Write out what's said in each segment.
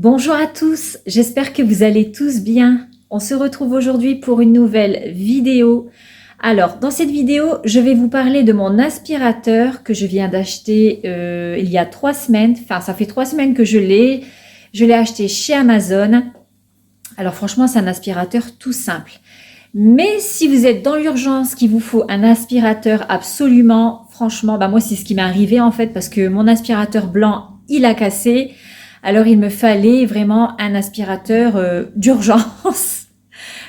Bonjour à tous, j'espère que vous allez tous bien. On se retrouve aujourd'hui pour une nouvelle vidéo. Alors, dans cette vidéo, je vais vous parler de mon aspirateur que je viens d'acheter il y a 3 semaines. Enfin, ça fait 3 semaines que je l'ai. Je l'ai acheté chez Amazon. Alors franchement, c'est un aspirateur tout simple. Mais si vous êtes dans l'urgence, qu'il vous faut un aspirateur absolument, franchement, moi c'est ce qui m'est arrivé en fait parce que mon aspirateur blanc, il a cassé. Alors il me fallait vraiment un aspirateur d'urgence.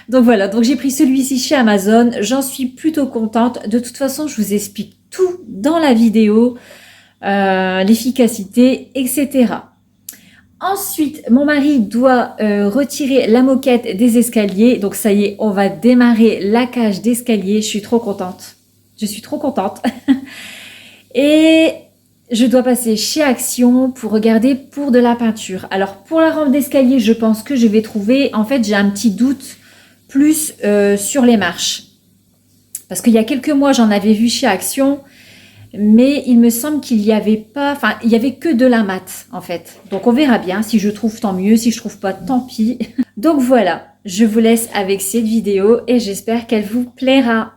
Donc voilà, donc j'ai pris celui-ci chez Amazon. J'en suis plutôt contente. De toute façon, je vous explique tout dans la vidéo, l'efficacité, etc. Ensuite, mon mari doit retirer la moquette des escaliers. Donc ça y est, on va démarrer la cage d'escalier. Je suis trop contente. Je suis trop contente. Et je dois passer chez Action pour regarder pour de la peinture. Alors pour la rampe d'escalier, je pense que je vais trouver. En fait, j'ai un petit doute plus sur les marches. Parce qu'il y a quelques mois, j'en avais vu chez Action. Mais il me semble qu'il n'y avait pas, enfin, il y avait que de la mat en fait. Donc on verra bien. Si je trouve, tant mieux. Si je trouve pas, tant pis. Donc voilà, je vous laisse avec cette vidéo et j'espère qu'elle vous plaira.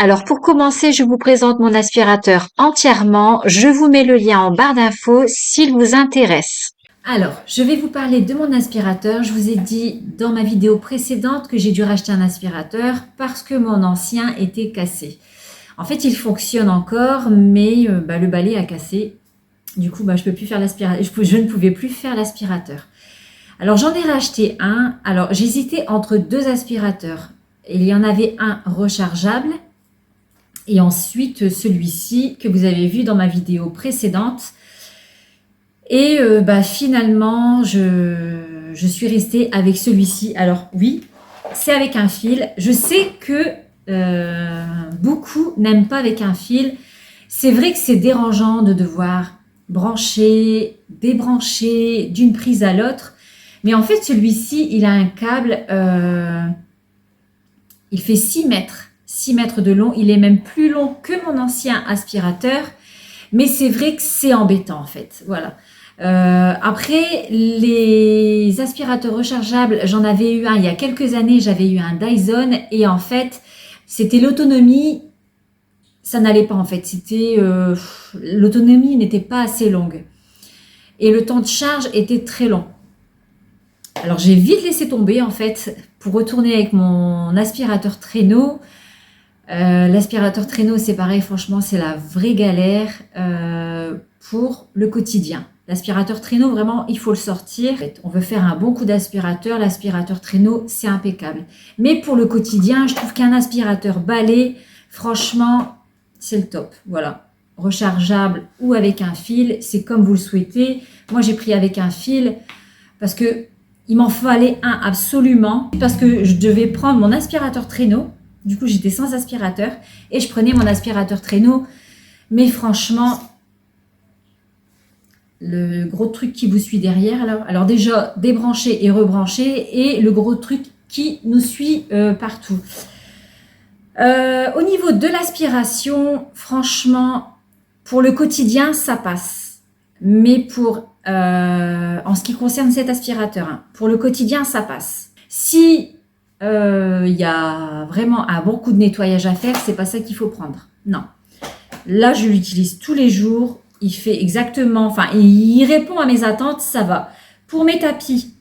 Alors pour commencer, je vous présente mon aspirateur entièrement. Je vous mets le lien en barre d'infos s'il vous intéresse. Alors, je vais vous parler de mon aspirateur. Je vous ai dit dans ma vidéo précédente que j'ai dû racheter un aspirateur parce que mon ancien était cassé. En fait, il fonctionne encore, mais le balai a cassé. Du coup, je peux plus faire l'aspirateur. Je ne pouvais plus faire l'aspirateur. Alors, j'en ai racheté un. Alors, j'hésitais entre deux aspirateurs. Il y en avait un rechargeable. Et ensuite, celui-ci que vous avez vu dans ma vidéo précédente. Et finalement, je suis restée avec celui-ci. Alors oui, c'est avec un fil. Je sais que beaucoup n'aiment pas avec un fil. C'est vrai que c'est dérangeant de devoir brancher, débrancher d'une prise à l'autre. Mais en fait, celui-ci, il a un câble, il fait 6 mètres. 6 mètres de long, il est même plus long que mon ancien aspirateur, mais c'est vrai que c'est embêtant en fait, voilà. Après, les aspirateurs rechargeables, j'en avais eu un il y a quelques années, j'avais eu un Dyson et en fait, c'était l'autonomie, ça n'allait pas en fait, l'autonomie n'était pas assez longue et le temps de charge était très long. Alors j'ai vite laissé tomber en fait pour retourner avec mon aspirateur traîneau. L'aspirateur traîneau, c'est pareil, franchement, c'est la vraie galère pour le quotidien. L'aspirateur traîneau, vraiment, il faut le sortir. On veut faire un bon coup d'aspirateur, l'aspirateur traîneau, c'est impeccable. Mais pour le quotidien, je trouve qu'un aspirateur balai, franchement, c'est le top. Voilà, rechargeable ou avec un fil, c'est comme vous le souhaitez. Moi, j'ai pris avec un fil parce que il m'en fallait un absolument parce que je devais prendre mon aspirateur traîneau. Du coup, j'étais sans aspirateur et je prenais mon aspirateur traîneau. Mais franchement, le gros truc qui vous suit derrière, alors déjà, débrancher et rebrancher et le gros truc qui nous suit partout. Au niveau de l'aspiration, franchement, pour le quotidien, ça passe. Mais en ce qui concerne cet aspirateur, pour le quotidien, ça passe. Si il y a vraiment un bon coup de nettoyage à faire, c'est pas ça qu'il faut prendre. Non. Là, je l'utilise tous les jours. Il fait exactement, il répond à mes attentes, ça va. Pour mes tapis,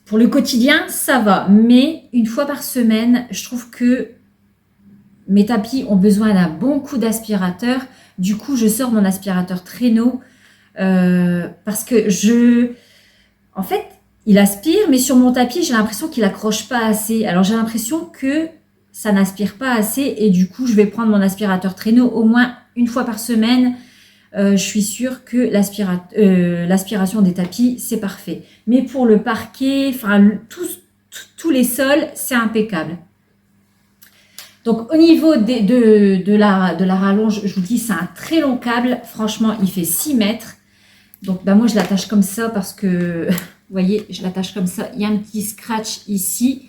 pour le quotidien, ça va. Mais une fois par semaine, je trouve que mes tapis ont besoin d'un bon coup d'aspirateur. Du coup, je sors mon aspirateur traîneau parce que en fait, il aspire, mais sur mon tapis, j'ai l'impression qu'il accroche pas assez. Alors, j'ai l'impression que ça n'aspire pas assez et du coup, je vais prendre mon aspirateur traîneau au moins une fois par semaine. Je suis sûre que l'aspiration des tapis, c'est parfait. Mais pour le parquet, tous les sols, c'est impeccable. Donc, au niveau de la rallonge, je vous dis, c'est un très long câble. Franchement, il fait 6 mètres. Donc, bah, moi, je l'attache comme ça parce que, vous voyez, je l'attache comme ça. Il y a un petit scratch ici.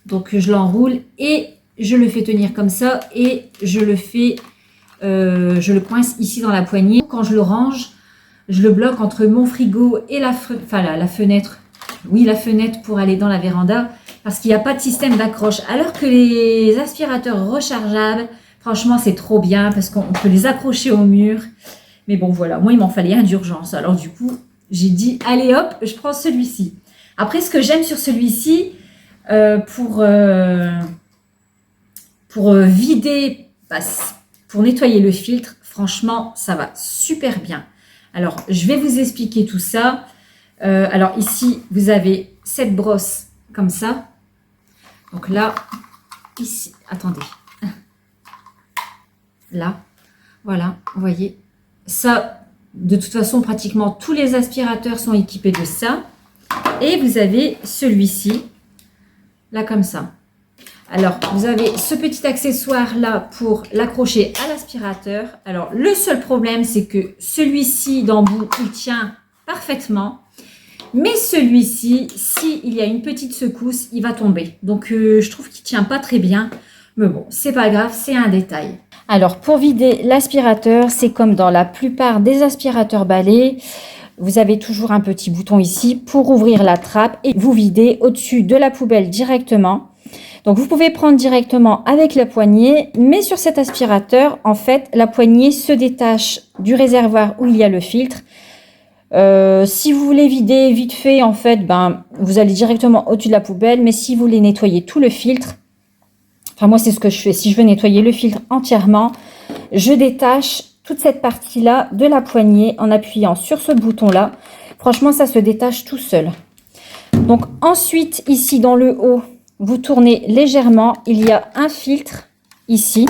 Donc, je l'enroule et je le fais tenir comme ça. Et je le coince ici dans la poignée. Quand je le range, je le bloque entre mon frigo et la fenêtre. Oui, la fenêtre pour aller dans la véranda. Parce qu'il n'y a pas de système d'accroche. Alors que les aspirateurs rechargeables, franchement, c'est trop bien parce qu'on peut les accrocher au mur. Mais bon, voilà, moi, il m'en fallait un d'urgence. Alors du coup, j'ai dit, allez hop, je prends celui-ci. Après, ce que j'aime sur celui-ci, pour vider, pour nettoyer le filtre, franchement, ça va super bien. Alors, je vais vous expliquer tout ça. Alors ici, vous avez cette brosse comme ça. Donc là, ici, attendez. Là, voilà, vous voyez. Ça, de toute façon, pratiquement tous les aspirateurs sont équipés de ça. Et vous avez celui-ci, là comme ça. Alors, vous avez ce petit accessoire-là pour l'accrocher à l'aspirateur. Alors, le seul problème, c'est que celui-ci d'embout, il tient parfaitement. Mais celui-ci, s'il y a une petite secousse, il va tomber. Donc, je trouve qu'il ne tient pas très bien. Mais bon, c'est pas grave, c'est un détail. Alors, pour vider l'aspirateur, c'est comme dans la plupart des aspirateurs balais. Vous avez toujours un petit bouton ici pour ouvrir la trappe et vous videz au-dessus de la poubelle directement. Donc, vous pouvez prendre directement avec la poignée. Mais sur cet aspirateur, en fait, la poignée se détache du réservoir où il y a le filtre. Si vous voulez vider vite fait, en fait, vous allez directement au-dessus de la poubelle. Mais si vous voulez nettoyer tout le filtre, enfin moi c'est ce que je fais. Si je veux nettoyer le filtre entièrement, je détache toute cette partie-là de la poignée en appuyant sur ce bouton-là. Franchement, ça se détache tout seul. Donc ensuite, ici dans le haut, vous tournez légèrement. Il y a un filtre ici,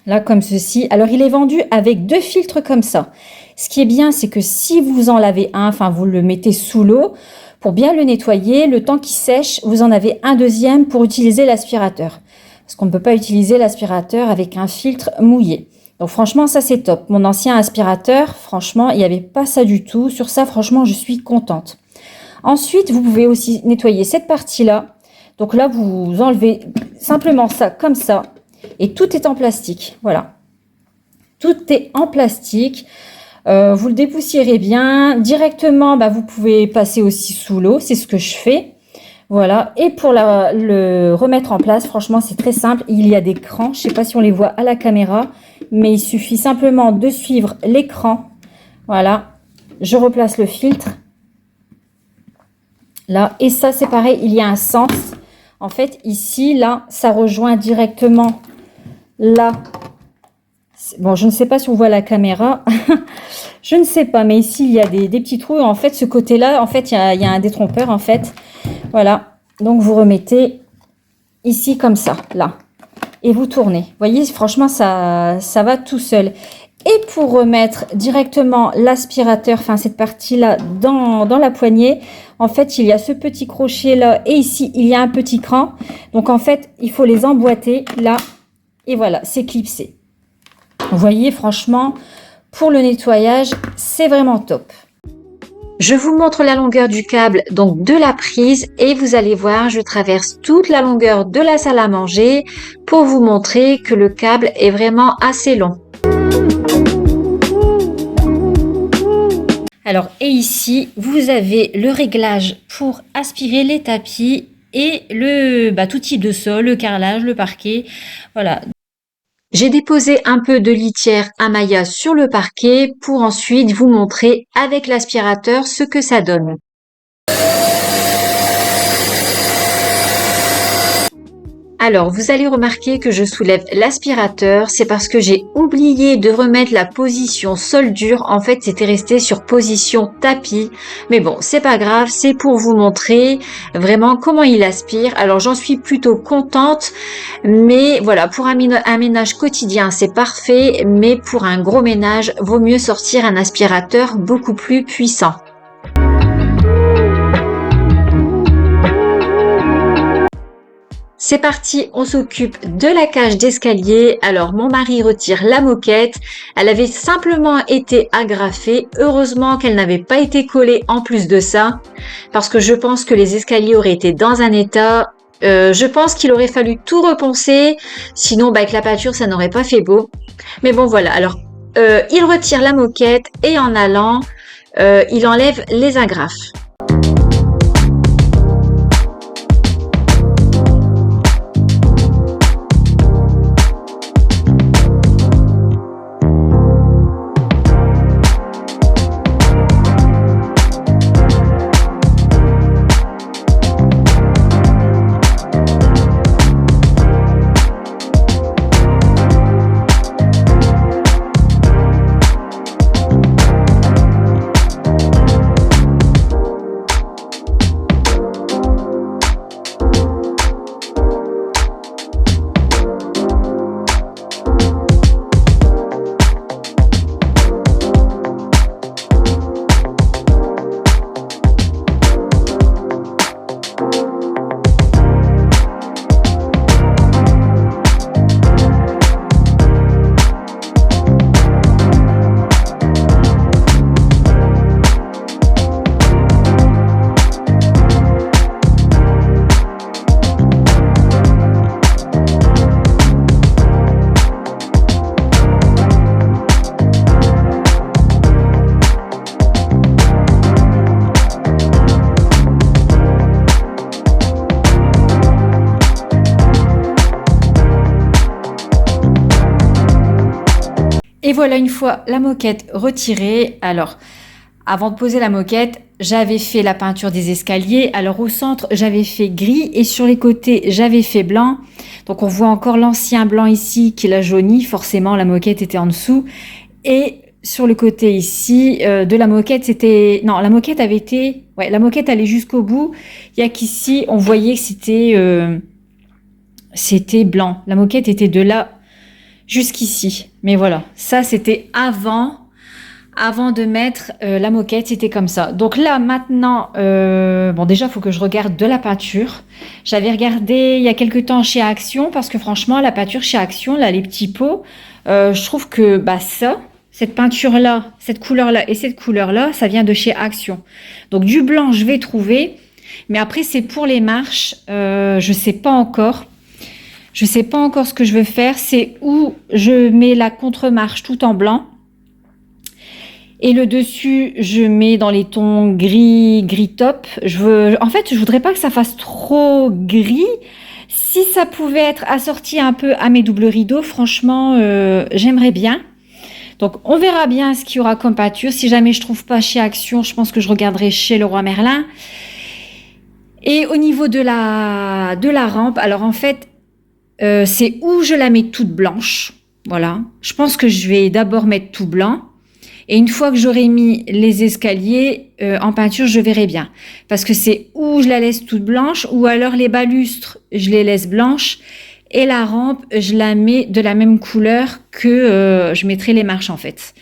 là comme ceci. Alors il est vendu avec 2 filtres comme ça. Ce qui est bien, c'est que si vous en lavez un, enfin vous le mettez sous l'eau, pour bien le nettoyer, le temps qu'il sèche, vous en avez un deuxième pour utiliser l'aspirateur. Parce qu'on ne peut pas utiliser l'aspirateur avec un filtre mouillé. Donc franchement, ça c'est top. Mon ancien aspirateur, franchement, il n'y avait pas ça du tout. Sur ça, franchement, je suis contente. Ensuite, vous pouvez aussi nettoyer cette partie-là. Donc là, vous enlevez simplement ça comme ça. Et tout est en plastique. Voilà. Tout est en plastique. Vous le dépoussiérez bien. Directement, vous pouvez passer aussi sous l'eau. C'est ce que je fais. Voilà. Et pour le remettre en place, franchement, c'est très simple. Il y a des crans. Je ne sais pas si on les voit à la caméra. Mais il suffit simplement de suivre l'écran. Voilà. Je replace le filtre. Là. Et ça, c'est pareil. Il y a un sens. En fait, ici, là, ça rejoint directement là. Bon, je ne sais pas si on voit la caméra. Je ne sais pas, mais ici, il y a des petits trous. En fait, ce côté-là, en fait, il y a un détrompeur, en fait. Voilà. Donc, vous remettez ici, comme ça, là. Et vous tournez. Vous voyez, franchement, ça va tout seul. Et pour remettre directement l'aspirateur, enfin, cette partie-là, dans la poignée, en fait, il y a ce petit crochet-là. Et ici, il y a un petit cran. Donc, en fait, il faut les emboîter, là. Et voilà, c'est clipsé. Vous voyez, franchement, pour le nettoyage, c'est vraiment top. Je vous montre la longueur du câble, donc de la prise, et vous allez voir, je traverse toute la longueur de la salle à manger pour vous montrer que le câble est vraiment assez long. Alors, et ici, vous avez le réglage pour aspirer les tapis et tout type de sol, le carrelage, le parquet, voilà. J'ai déposé un peu de litière à Maya sur le parquet pour ensuite vous montrer avec l'aspirateur ce que ça donne. Alors, vous allez remarquer que je soulève l'aspirateur, c'est parce que j'ai oublié de remettre la position sol dur. En fait, c'était resté sur position tapis. Mais bon, c'est pas grave, c'est pour vous montrer vraiment comment il aspire. Alors, j'en suis plutôt contente, mais voilà, pour un ménage quotidien, c'est parfait. Mais pour un gros ménage, vaut mieux sortir un aspirateur beaucoup plus puissant. C'est parti, on s'occupe de la cage d'escalier. Alors, mon mari retire la moquette. Elle avait simplement été agrafée. Heureusement qu'elle n'avait pas été collée en plus de ça, parce que je pense que les escaliers auraient été dans un état. Je pense qu'il aurait fallu tout reponcer. Sinon, avec la peinture, ça n'aurait pas fait beau. Mais bon, voilà. Alors, il retire la moquette et en allant, il enlève les agrafes. Et voilà, une fois la moquette retirée, alors avant de poser la moquette, j'avais fait la peinture des escaliers. Alors au centre, j'avais fait gris et sur les côtés, j'avais fait blanc. Donc on voit encore l'ancien blanc ici qui l'a jauni. Forcément, la moquette était en dessous. Et sur le côté ici de la moquette, c'était... Non, la moquette avait été... Ouais, la moquette allait jusqu'au bout. Il y a qu'ici, on voyait que c'était blanc. La moquette était de là jusqu'ici. Mais voilà, ça c'était avant de mettre la moquette, c'était comme ça. Donc là, maintenant, bon déjà, il faut que je regarde de la peinture. J'avais regardé il y a quelques temps chez Action, parce que franchement, la peinture chez Action, là, les petits pots, je trouve que cette peinture-là, cette couleur-là et cette couleur-là, ça vient de chez Action. Donc du blanc, je vais trouver. Mais après, c'est pour les marches, je sais pas encore. Je sais pas encore ce que je veux faire. C'est où je mets la contre-marche tout en blanc. Et le dessus, je mets dans les tons gris top. En fait, je voudrais pas que ça fasse trop gris. Si ça pouvait être assorti un peu à mes doubles rideaux, franchement, j'aimerais bien. Donc, on verra bien ce qu'il y aura comme peinture. Si jamais je trouve pas chez Action, je pense que je regarderai chez Leroy Merlin. Et au niveau de la rampe, alors en fait, c'est où je la mets toute blanche. Voilà. Je pense que je vais d'abord mettre tout blanc. Et une fois que j'aurai mis les escaliers en peinture, je verrai bien. Parce que c'est où je la laisse toute blanche, ou alors les balustres, je les laisse blanches. Et la rampe, je la mets de la même couleur que je mettrai les marches, en fait.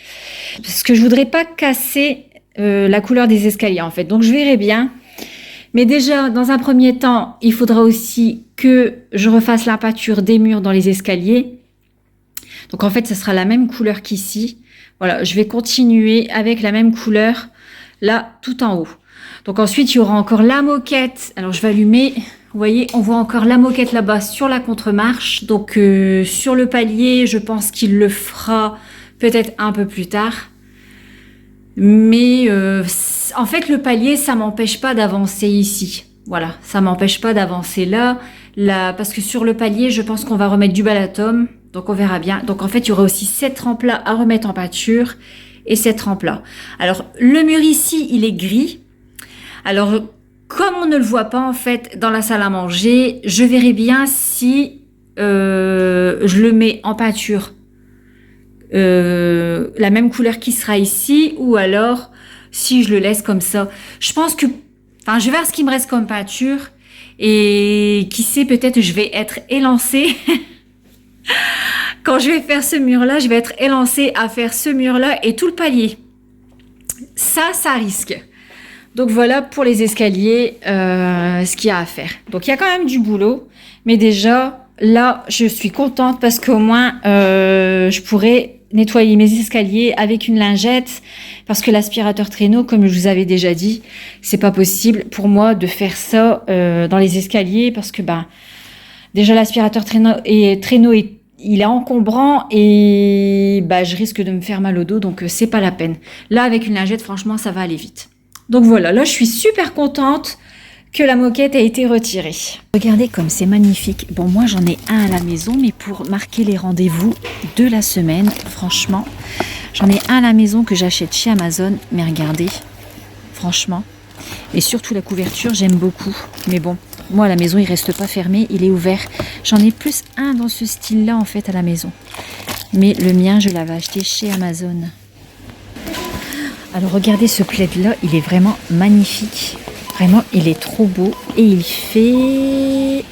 Parce que je voudrais pas casser la couleur des escaliers, en fait. Donc, je verrai bien. Mais déjà, dans un premier temps, il faudra aussi que je refasse la peinture des murs dans les escaliers. Donc en fait, ce sera la même couleur qu'ici. Voilà, je vais continuer avec la même couleur là, tout en haut. Donc ensuite, il y aura encore la moquette. Alors je vais allumer. Vous voyez, on voit encore la moquette là-bas sur la contre-marche. Donc sur le palier, je pense qu'il le fera peut-être un peu plus tard. Mais en fait, le palier, ça m'empêche pas d'avancer ici. Voilà, ça m'empêche pas d'avancer là, parce que sur le palier, je pense qu'on va remettre du balatum. Donc, on verra bien. Donc, en fait, il y aura aussi cette rampe-là à remettre en peinture et cette rampe-là. Alors, le mur ici, il est gris. Alors, comme on ne le voit pas, en fait, dans la salle à manger, je verrai bien si je le mets en peinture la même couleur qui sera ici, ou alors si je le laisse comme ça. Je pense que, enfin, je vais voir ce qu'il me reste comme peinture, et qui sait, peut-être je vais être élancée quand je vais faire ce mur-là, je vais être élancée à faire ce mur-là et tout le palier. Ça risque. Donc voilà pour les escaliers, ce qu'il y a à faire. Donc il y a quand même du boulot, Mais déjà, là, je suis contente parce qu'au moins, je pourrais nettoyer mes escaliers avec une lingette. Parce que l'aspirateur traîneau, comme je vous avais déjà dit, c'est pas possible pour moi de faire ça dans les escaliers. Parce que déjà, l'aspirateur traîneau il est encombrant et je risque de me faire mal au dos. Donc, c'est pas la peine. Là, avec une lingette, franchement, ça va aller vite. Donc voilà, là, je suis super contente que la moquette a été retirée. Regardez comme c'est magnifique. Bon, moi j'en ai un à la maison, mais pour marquer les rendez-vous de la semaine, franchement, j'en ai un à la maison que j'achète chez Amazon. Mais regardez, franchement, et surtout la couverture, j'aime beaucoup. Mais bon, moi à la maison, il reste pas fermé, il est ouvert. J'en ai plus un dans ce style-là en fait à la maison. Mais le mien, je l'avais acheté chez Amazon. Alors regardez ce plaid-là, il est vraiment magnifique. Vraiment, il est trop beau et il fait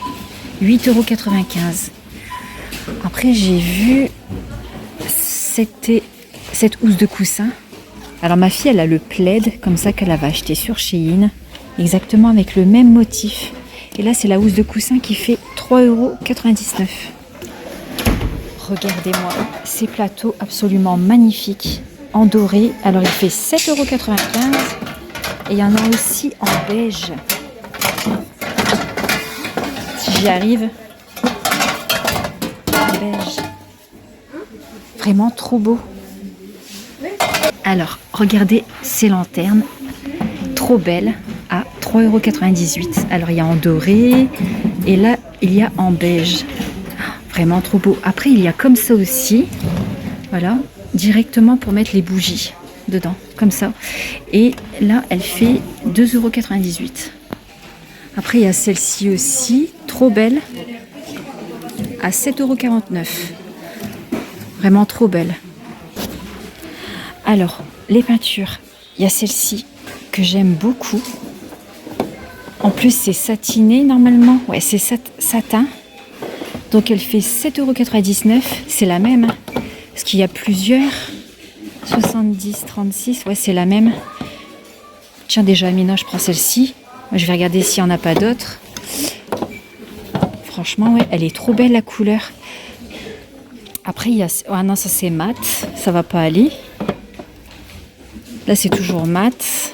8,95 €. Après, j'ai vu cette housse de coussin. Alors, ma fille, elle a le plaid comme ça qu'elle avait acheté sur Shein, exactement avec le même motif. Et là, c'est la housse de coussin qui fait 3,99 €. Regardez-moi ces plateaux absolument magnifiques en doré. Alors, il fait 7,95 €. Et il y en a aussi en beige. Si j'y arrive. En beige. Vraiment trop beau. Alors, regardez ces lanternes. Trop belles. À 3,98 €. Alors, il y a en doré. Et là, il y a en beige. Vraiment trop beau. Après, il y a comme ça aussi. Voilà. Directement pour mettre les bougies dedans, comme ça. Et là, elle fait 2,98 €. Après, il y a celle-ci aussi, trop belle, à 7,49 €. Vraiment trop belle. Alors, les peintures, il y a celle-ci que j'aime beaucoup. En plus, c'est satiné normalement. Ouais, c'est satin. Donc, elle fait 7,99 €. C'est la même. Parce qu'il y a plusieurs. 70, 36, ouais, c'est la même. Tiens, déjà, Amina, je prends celle-ci. Je vais regarder s'il n'y en a pas d'autres. Franchement, ouais, elle est trop belle, la couleur. Après, il y a... Ah non, ça, c'est mat. Ça va pas aller. Là, c'est toujours mat.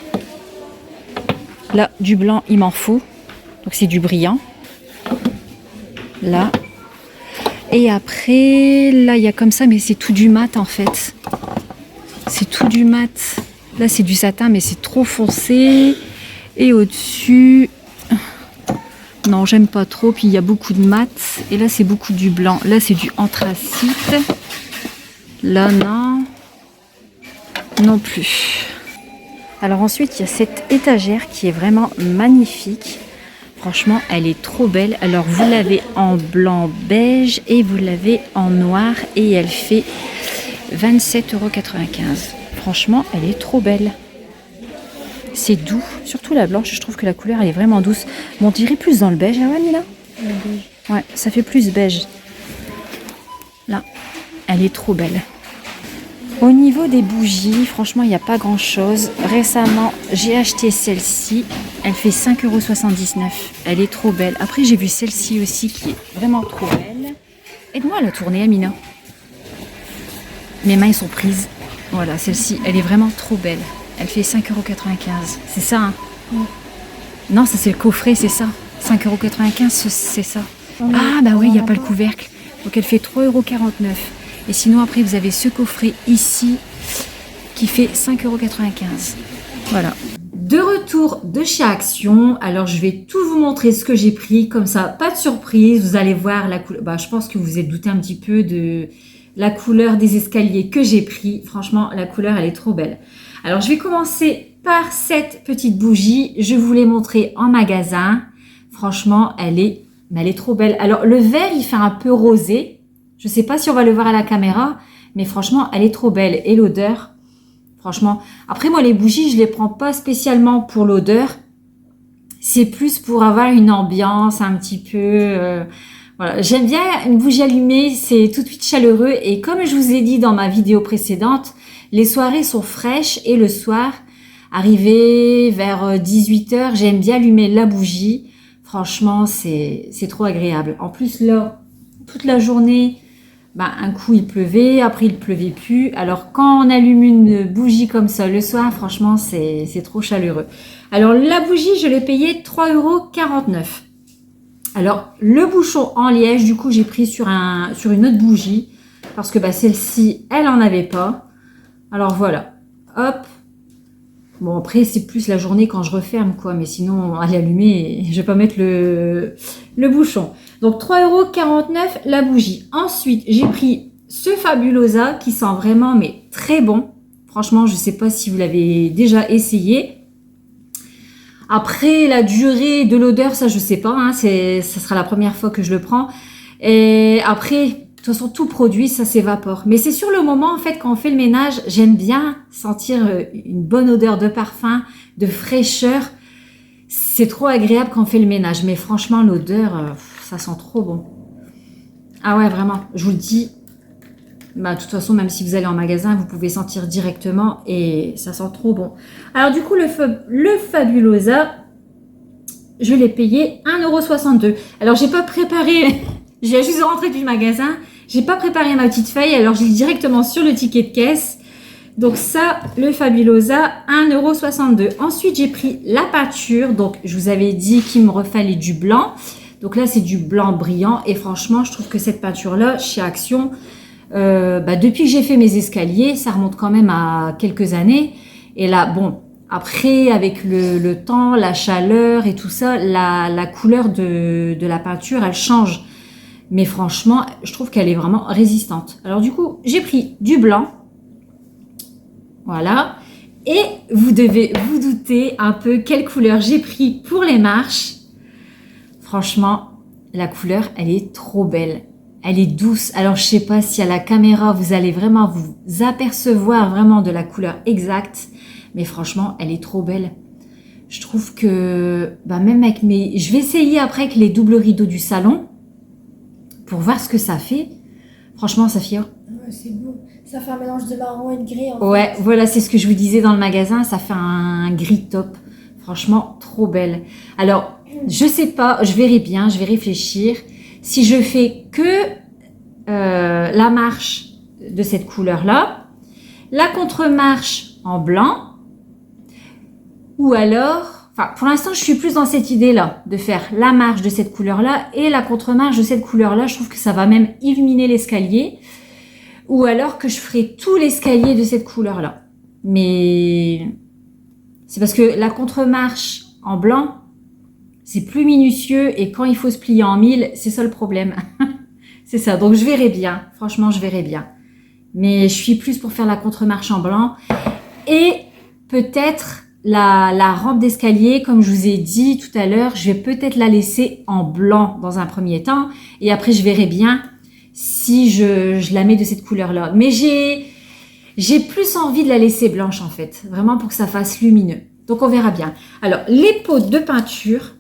Là, du blanc, il m'en faut. Donc, c'est du brillant. Là. Et après, là, il y a comme ça, mais c'est tout du mat, en fait. C'est tout du mat. Là, c'est du satin, mais c'est trop foncé. Et au-dessus... Non, j'aime pas trop. Puis, il y a beaucoup de mat. Et là, c'est beaucoup du blanc. Là, c'est du anthracite. Là, non. Non plus. Alors ensuite, il y a cette étagère qui est vraiment magnifique. Franchement, elle est trop belle. Alors, vous l'avez en blanc beige et vous l'avez en noir. Et elle fait 27,95 €. Franchement, elle est trop belle. C'est doux. Surtout la blanche, je trouve que la couleur, elle est vraiment douce. Bon, on dirait plus dans le beige, hein, Nina ? Ouais, ça fait plus beige. Là, elle est trop belle. Au niveau des bougies, franchement, il n'y a pas grand-chose. Récemment, j'ai acheté celle-ci. Elle fait 5,79 €. Elle est trop belle. Après, j'ai vu celle-ci aussi qui est vraiment trop belle. Aide-moi à la tourner, Amina. Mes mains sont prises. Voilà, celle-ci, elle est vraiment trop belle. Elle fait 5,95 €. C'est ça, hein? Non, ça c'est le coffret, c'est ça. 5,95 €, c'est ça. Ah, bah oui, il n'y a pas le couvercle. Donc elle fait 3,49 €. Et sinon, après, vous avez ce coffret ici qui fait 5,95 €. Voilà. De retour de chez Action. Alors, je vais tout vous montrer ce que j'ai pris. Comme ça, pas de surprise. Vous allez voir la couleur. Bah, je pense que vous vous êtes douté un petit peu de la couleur des escaliers que j'ai pris. Franchement, la couleur, elle est trop belle. Alors, je vais commencer par cette petite bougie. Je vous l'ai montrée en magasin. Franchement, elle est trop belle. Alors, le vert, il fait un peu rosé. Je ne sais pas si on va le voir à la caméra, mais franchement, elle est trop belle. Et l'odeur, franchement. Après, moi, les bougies, je les prends pas spécialement pour l'odeur. C'est plus pour avoir une ambiance un petit peu... voilà. J'aime bien une bougie allumée, c'est tout de suite chaleureux. Et comme je vous ai dit dans ma vidéo précédente, les soirées sont fraîches. Et le soir, arrivé vers 18 h, j'aime bien allumer la bougie. Franchement, c'est trop agréable. En plus, là, toute la journée, ben, un coup il pleuvait, après il pleuvait plus. Alors quand on allume une bougie comme ça le soir, franchement, c'est trop chaleureux. Alors la bougie, je l'ai payée 3,49 €. Alors le bouchon en liège, du coup, j'ai pris sur une autre bougie parce que bah, celle-ci, elle en avait pas. Alors voilà, hop. Bon, après, c'est plus la journée quand je referme, quoi. Mais sinon, elle est allumée et je vais pas mettre le bouchon. Donc, 3,49 € la bougie. Ensuite, j'ai pris ce Fabulosa qui sent vraiment, mais très bon. Franchement, je sais pas si vous l'avez déjà essayé. Après, la durée de l'odeur, ça, je sais pas. Hein, ça sera la première fois que je le prends. Et après... De toute façon, tout produit, ça s'évapore. Mais c'est sur le moment, en fait, quand on fait le ménage, j'aime bien sentir une bonne odeur de parfum, de fraîcheur. C'est trop agréable quand on fait le ménage. Mais franchement, l'odeur, ça sent trop bon. Ah ouais, vraiment. Je vous le dis. Bah, de toute façon, même si vous allez en magasin, vous pouvez sentir directement et ça sent trop bon. Alors du coup, le Fabulosa, je l'ai payé 1,62 €. Alors, j'ai pas préparé... Je viens juste de rentrer du magasin. J'ai pas préparé ma petite feuille, alors je lis directement sur le ticket de caisse. Donc ça, le Fabulosa, 1,62 €. Ensuite, j'ai pris la peinture. Donc, je vous avais dit qu'il me refallait du blanc. Donc là, c'est du blanc brillant. Et franchement, je trouve que cette peinture-là, chez Action, depuis que j'ai fait mes escaliers, ça remonte quand même à quelques années. Et là, bon, après, avec le temps, la chaleur et tout ça, la couleur de la peinture, elle change. Mais franchement, je trouve qu'elle est vraiment résistante. Alors du coup, j'ai pris du blanc. Voilà. Et vous devez vous douter un peu quelle couleur j'ai pris pour les marches. Franchement, la couleur, elle est trop belle. Elle est douce. Alors, je sais pas si à la caméra, vous allez vraiment vous apercevoir vraiment de la couleur exacte. Mais franchement, elle est trop belle. Je trouve que, même avec je vais essayer après avec les doubles rideaux du salon. Pour voir ce que ça fait. Franchement, Safia. Ouais, c'est beau. Ça fait un mélange de marron et de gris. Ouais, voilà, c'est ce que je vous disais dans le magasin. Ça fait un gris top. Franchement, trop belle. Alors, je sais pas, je verrai bien, je vais réfléchir. Si je fais que la marche de cette couleur-là, la contre-marche en blanc, ou alors... Enfin, pour l'instant, je suis plus dans cette idée-là, de faire la marche de cette couleur-là et la contre-marche de cette couleur-là. Je trouve que ça va même illuminer l'escalier. Ou alors que je ferai tout l'escalier de cette couleur-là. Mais c'est parce que la contre-marche en blanc, c'est plus minutieux et quand il faut se plier en mille, c'est ça le problème. C'est ça. Donc, je verrai bien. Franchement, je verrai bien. Mais je suis plus pour faire la contre-marche en blanc. Et peut-être... La rampe d'escalier, comme je vous ai dit tout à l'heure, je vais peut-être la laisser en blanc dans un premier temps. Et après, je verrai bien si je la mets de cette couleur-là. Mais j'ai plus envie de la laisser blanche, en fait. Vraiment pour que ça fasse lumineux. Donc, on verra bien. Alors, les pots de peinture,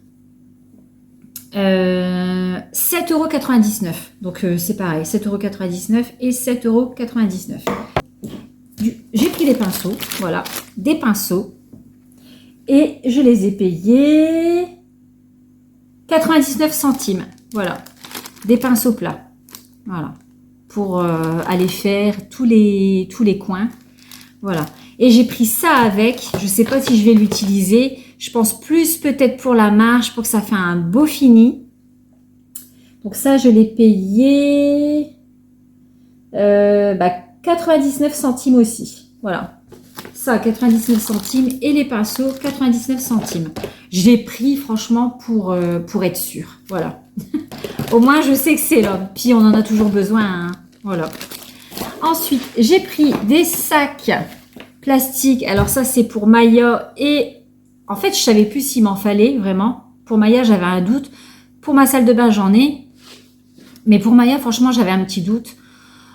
7,99 €. Donc, c'est pareil, 7,99 € et 7,99 €. J'ai pris des pinceaux, voilà, des pinceaux. Et je les ai payés 99 centimes. Voilà. Des pinceaux plats. Voilà. Pour aller faire tous les coins. Voilà. Et j'ai pris ça avec. Je ne sais pas si je vais l'utiliser. Je pense plus peut-être pour la marche, pour que ça fasse un beau fini. Donc ça, je l'ai payé 99 centimes aussi. Voilà. Ça, 99 centimes et les pinceaux, 99 centimes. J'ai pris, franchement, pour être sûre. Voilà. Au moins, je sais que c'est là. Puis, on en a toujours besoin. Hein. Voilà. Ensuite, j'ai pris des sacs plastiques. Alors, ça, c'est pour Maya. Et en fait, je savais plus s'il m'en fallait, vraiment. Pour Maya, j'avais un doute. Pour ma salle de bain, j'en ai. Mais pour Maya, franchement, j'avais un petit doute.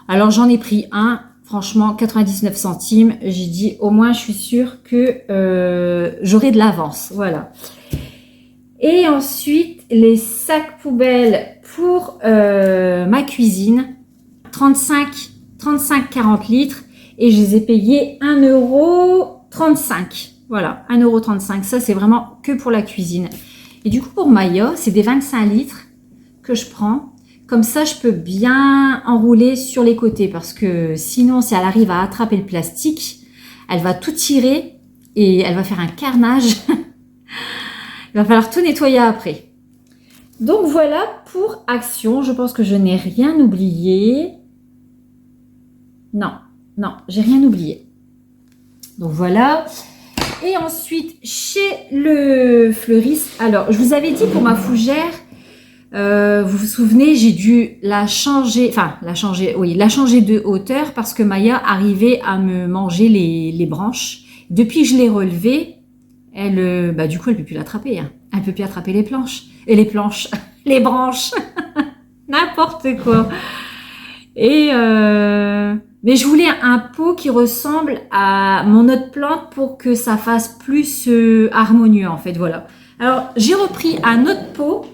Alors, j'en ai pris un. Franchement, 99 centimes. J'ai dit, au moins, je suis sûre que j'aurai de l'avance. Voilà. Et ensuite, les sacs poubelles pour ma cuisine. 35-40 litres. Et je les ai payés 1,35 €. Voilà, 1,35 €. Ça, c'est vraiment que pour la cuisine. Et du coup, pour Maya, c'est des 25 litres que je prends. Comme ça, je peux bien enrouler sur les côtés parce que sinon, si elle arrive à attraper le plastique, elle va tout tirer et elle va faire un carnage. Il va falloir tout nettoyer après. Donc voilà pour Action. Je pense que je n'ai rien oublié. Non, j'ai rien oublié. Donc voilà. Et ensuite, chez le fleuriste, alors je vous avais dit pour ma fougère, vous vous souvenez, j'ai dû la changer de hauteur parce que Maya arrivait à me manger les branches. Depuis que je l'ai relevée, du coup, elle peut plus l'attraper. Hein. Elle peut plus attraper les planches. Et les planches, les branches, n'importe quoi. Et mais je voulais un pot qui ressemble à mon autre plante pour que ça fasse plus harmonieux en fait, voilà. Alors j'ai repris un autre pot.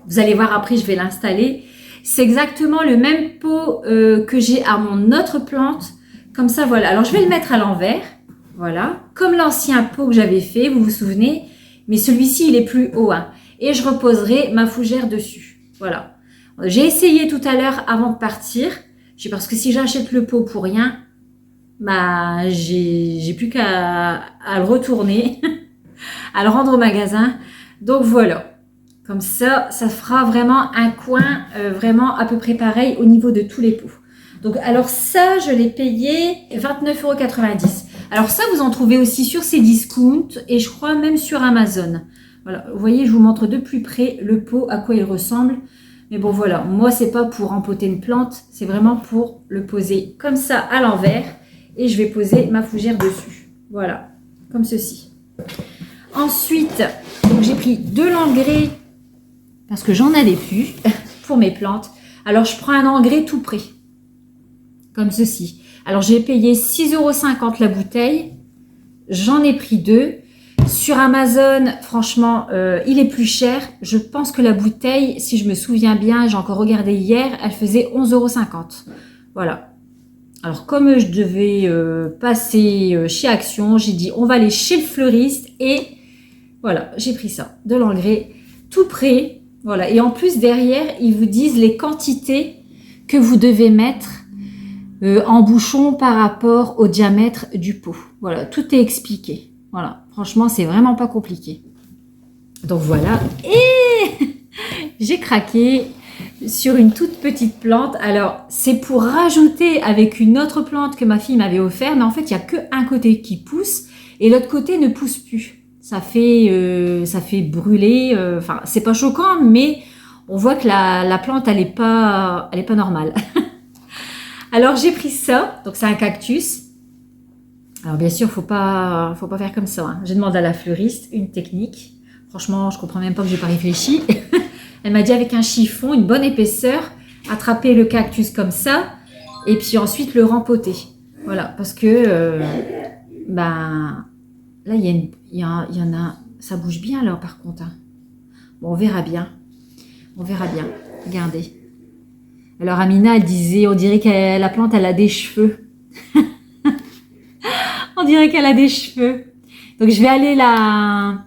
Vous allez voir après, je vais l'installer. C'est exactement le même pot que j'ai à mon autre plante. Comme ça, voilà. Alors je vais le mettre à l'envers, voilà, comme l'ancien pot que j'avais fait, vous vous souvenez. Mais celui-ci, il est plus haut, hein. Et je reposerai ma fougère dessus, voilà. J'ai essayé tout à l'heure avant de partir. Parce que si j'achète le pot pour rien, j'ai plus qu'à le retourner, à le rendre au magasin. Donc voilà. Comme ça, ça fera vraiment un coin vraiment à peu près pareil au niveau de tous les pots. Donc alors ça, je l'ai payé 29,90 €. Alors ça, vous en trouvez aussi sur Cdiscount et je crois même sur Amazon. Voilà, vous voyez, je vous montre de plus près le pot, à quoi il ressemble. Mais bon, voilà, moi, c'est pas pour empoter une plante, c'est vraiment pour le poser comme ça à l'envers. Et je vais poser ma fougère dessus. Voilà, comme ceci. Ensuite, j'ai pris de l'engrais parce que j'en avais plus pour mes plantes. Alors, je prends un engrais tout prêt, comme ceci. Alors, j'ai payé 6,50 € la bouteille. J'en ai pris 2. Sur Amazon, franchement, il est plus cher. Je pense que la bouteille, si je me souviens bien, j'ai encore regardé hier, elle faisait 11,50 €. Voilà. Alors, comme je devais passer chez Action, j'ai dit, on va aller chez le fleuriste. Et voilà, j'ai pris ça, de l'engrais tout prêt. Voilà. Et en plus, derrière, ils vous disent les quantités que vous devez mettre en bouchon par rapport au diamètre du pot. Voilà, tout est expliqué. Voilà, franchement, c'est vraiment pas compliqué. Donc voilà, et j'ai craqué sur une toute petite plante. Alors, c'est pour rajouter avec une autre plante que ma fille m'avait offert, mais en fait, il n'y a qu'un côté qui pousse et l'autre côté ne pousse plus. Ça fait brûler, enfin, c'est pas choquant, mais on voit que la plante, elle est pas normale. Alors, j'ai pris ça, donc c'est un cactus. Alors bien sûr, faut pas faire comme ça. Hein. J'ai demandé à la fleuriste une technique. Franchement, je comprends même pas que j'ai pas réfléchi. Elle m'a dit avec un chiffon, une bonne épaisseur, attraper le cactus comme ça, et puis ensuite le rempoter. Voilà, parce que là il y en a, ça bouge bien alors par contre. Hein. Bon, on verra bien. Regardez. Alors Amina, elle disait, on dirait que la plante, elle a des cheveux. On dirait qu'elle a des cheveux. Donc, je vais aller la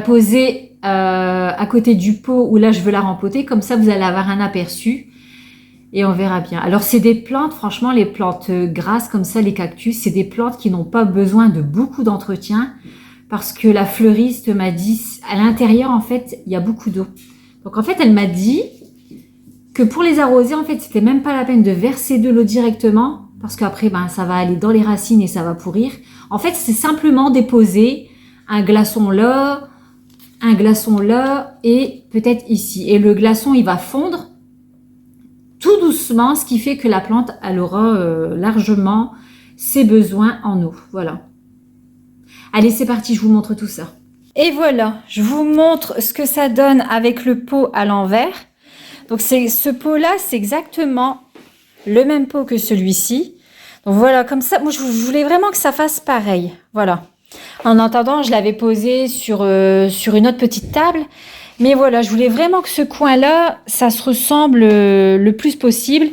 poser à côté du pot où là, je veux la rempoter. Comme ça, vous allez avoir un aperçu et on verra bien. Alors, c'est des plantes, franchement, les plantes grasses comme ça, les cactus, c'est des plantes qui n'ont pas besoin de beaucoup d'entretien parce que la fleuriste m'a dit, à l'intérieur, en fait, il y a beaucoup d'eau. Donc, en fait, elle m'a dit que pour les arroser, en fait, c'était même pas la peine de verser de l'eau directement parce qu'après, ça va aller dans les racines et ça va pourrir. En fait, c'est simplement déposer un glaçon là et peut-être ici. Et le glaçon, il va fondre tout doucement, ce qui fait que la plante, elle aura largement ses besoins en eau. Voilà. Allez, c'est parti, je vous montre tout ça. Et voilà, je vous montre ce que ça donne avec le pot à l'envers. Donc, ce pot-là, c'est exactement le même pot que celui-ci. Donc voilà, comme ça, moi je voulais vraiment que ça fasse pareil. Voilà. En attendant, je l'avais posé sur une autre petite table. Mais voilà, je voulais vraiment que ce coin-là, ça se ressemble le plus possible.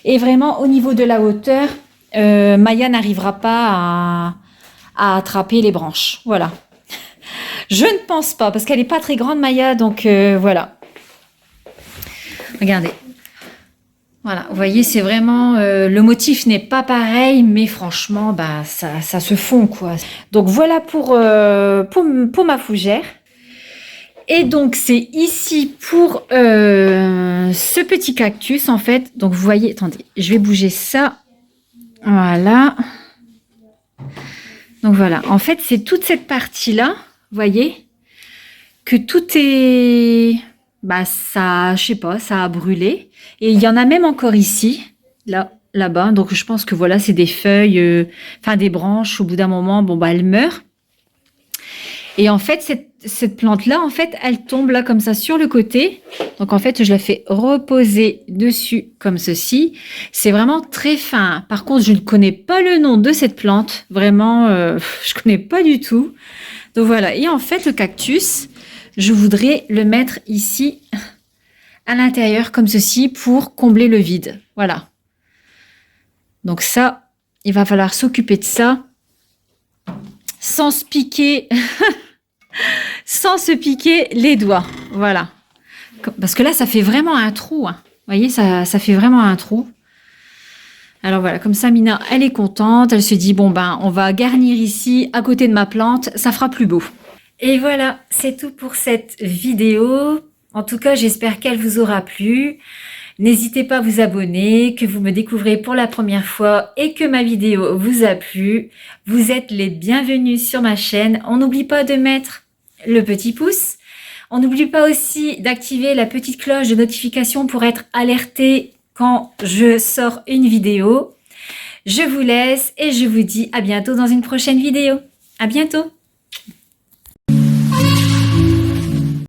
Et vraiment, au niveau de la hauteur, Maya n'arrivera pas à attraper les branches. Voilà. Je ne pense pas, parce qu'elle n'est pas très grande, Maya, donc voilà. Regardez. Voilà, vous voyez, c'est vraiment... le motif n'est pas pareil, mais franchement, bah, ça se fond, quoi. Donc voilà pour ma fougère. Et donc, c'est ici pour ce petit cactus, en fait. Donc, vous voyez, attendez, je vais bouger ça. Voilà. Donc, voilà. En fait, c'est toute cette partie-là, vous voyez, que tout est... Bah, ça, je sais pas, ça a brûlé. Et il y en a même encore ici, là-bas. Donc, je pense que voilà, c'est des feuilles, enfin, des branches. Au bout d'un moment, bon, bah, elles meurent. Et en fait, cette plante-là, en fait, elle tombe là comme ça sur le côté. Donc, en fait, je la fais reposer dessus comme ceci. C'est vraiment très fin. Par contre, je ne connais pas le nom de cette plante. Vraiment, je connais pas du tout. Donc, voilà. Et en fait, le cactus, je voudrais le mettre ici à l'intérieur comme ceci pour combler le vide. Voilà. Donc, ça, il va falloir s'occuper de ça sans se piquer... sans se piquer les doigts. Voilà. Parce que là, ça fait vraiment un trou. Hein. Vous voyez, ça fait vraiment un trou. Alors voilà, comme ça, Mina, elle est contente. Elle se dit, bon, ben, on va garnir ici, à côté de ma plante. Ça fera plus beau. Et voilà, c'est tout pour cette vidéo. En tout cas, j'espère qu'elle vous aura plu. N'hésitez pas à vous abonner, que vous me découvrez pour la première fois et que ma vidéo vous a plu. Vous êtes les bienvenus sur ma chaîne. On n'oublie pas de mettre le petit pouce. On n'oublie pas aussi d'activer la petite cloche de notification pour être alerté quand je sors une vidéo. Je vous laisse et je vous dis à bientôt dans une prochaine vidéo. À bientôt!